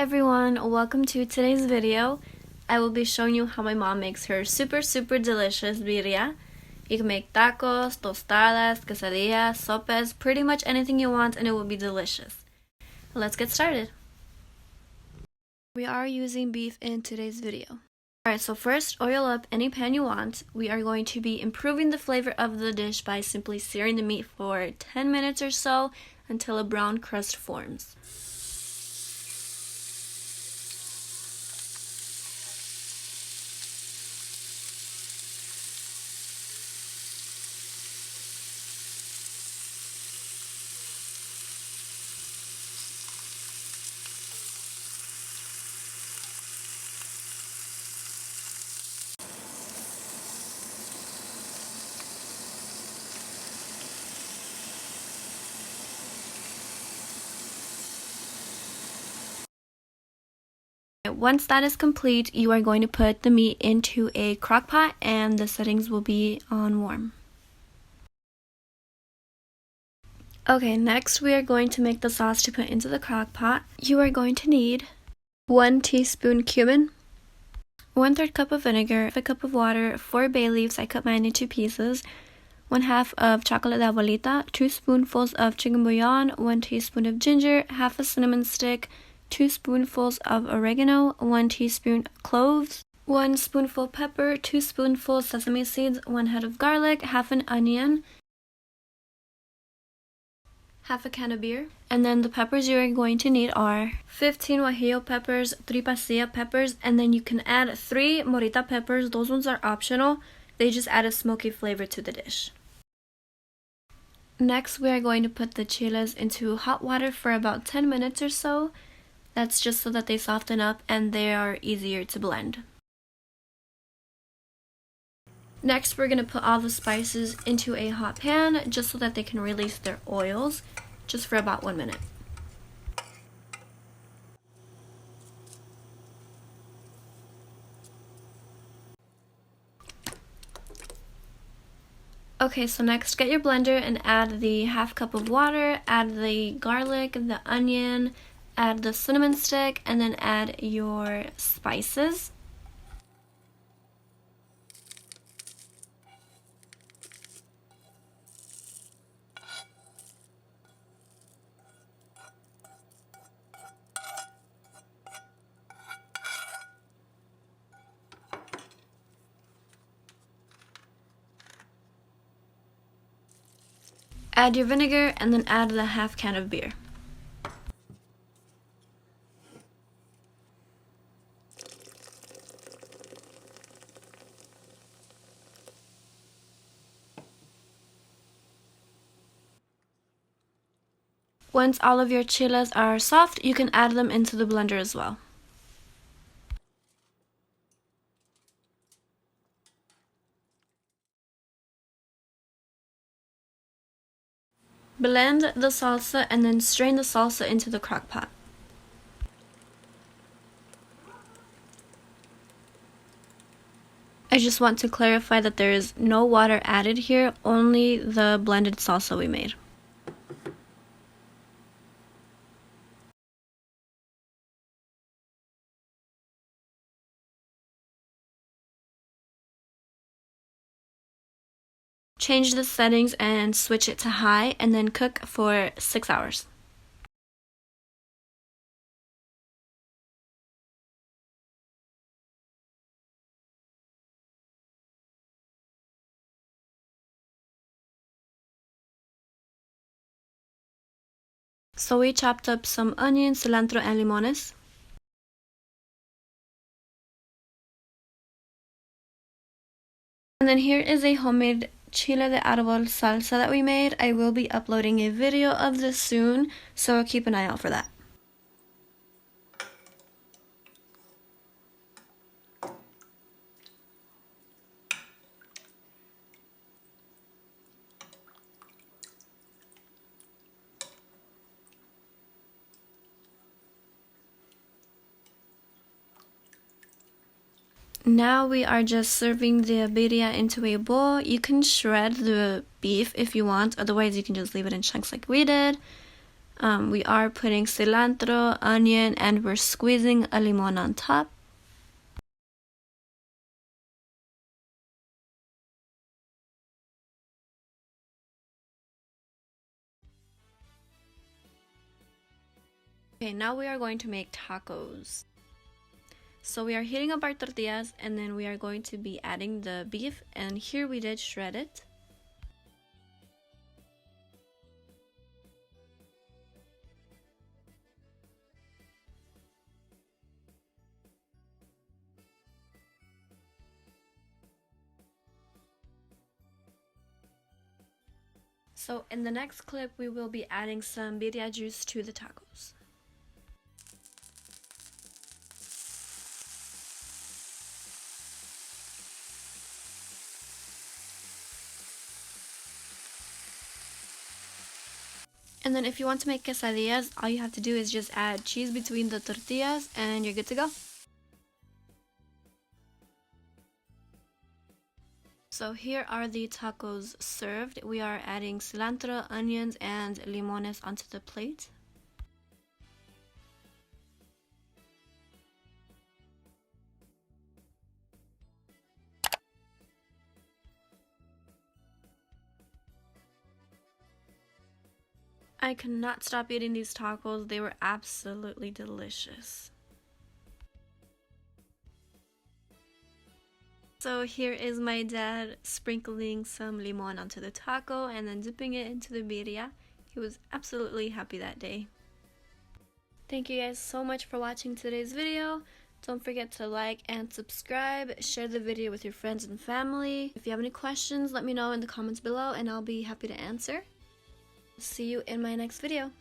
everyone, welcome to today's video. I will be showing you how my mom makes her super delicious birria. You can make tacos, tostadas, quesadillas, sopes, pretty much anything you want and it will be delicious. Let's get started. We are using beef in today's video. Alright, so first oil up any pan you want. We are going to be improving the flavor of the dish by simply searing the meat for 10 minutes or so until a brown crust forms. Once that is complete, you are going to put the meat into a crock pot and the settings will be on warm. Okay, next we are going to make the sauce to put into the crock pot. You are going to need 1 teaspoon cumin, 1/3 cup of vinegar, a cup of water, 4 bay leaves, I cut mine into pieces, 1/2 of chocolate de abuelita, 2 spoonfuls of chicken bouillon, 1 teaspoon of ginger, half a cinnamon stick, 2 spoonfuls of oregano, 1 teaspoon cloves, 1 spoonful pepper, 2 spoonfuls sesame seeds, 1 head of garlic, half an onion, half a can of beer. And then the peppers you are going to need are 15 guajillo peppers, 3 pasilla peppers, and then you can add 3 morita peppers. Those ones are optional. They just add a smoky flavor to the dish. Next we are going to put the chiles into hot water for about 10 minutes or so. That's just so that they soften up and they are easier to blend. Next, we're going to put all the spices into a hot pan just so that they can release their oils, just for about 1 minute. Okay, so next get your blender and add the half cup of water, add the garlic, the onion, add the cinnamon stick, and then add your spices. Add your vinegar and then add the half can of beer. Once all of your chiles are soft, you can add them into the blender as well. Blend the salsa and then strain the salsa into the crock pot. I just want to clarify that there is no water added here, only the blended salsa we made. Change the settings and switch it to high and then cook for 6 hours. So we chopped up some onions, cilantro, and limones. And then here is a homemade chile de árbol salsa that we made. I will be uploading a video of this soon, so keep an eye out for that. Now we are just serving the birria into a bowl. You can shred the beef if you want, otherwise you can just leave it in chunks like we did. We are putting cilantro, onion, and we're squeezing a limon on top. Okay, now we are going to make tacos. So we are heating up our tortillas, and then we are going to be adding the beef, and here we did shred it. So in the next clip, we will be adding some birria juice to the tacos. And then if you want to make quesadillas, all you have to do is just add cheese between the tortillas and you're good to go. So here are the tacos served. We are adding cilantro, onions, and limones onto the plate. I could not stop eating these tacos. They were absolutely delicious. So here is my dad sprinkling some limon onto the taco and then dipping it into the birria. He was absolutely happy that day. Thank you guys so much for watching today's video. Don't forget to like and subscribe. Share the video with your friends and family. If you have any questions, let me know in the comments below and I'll be happy to answer. See you in my next video.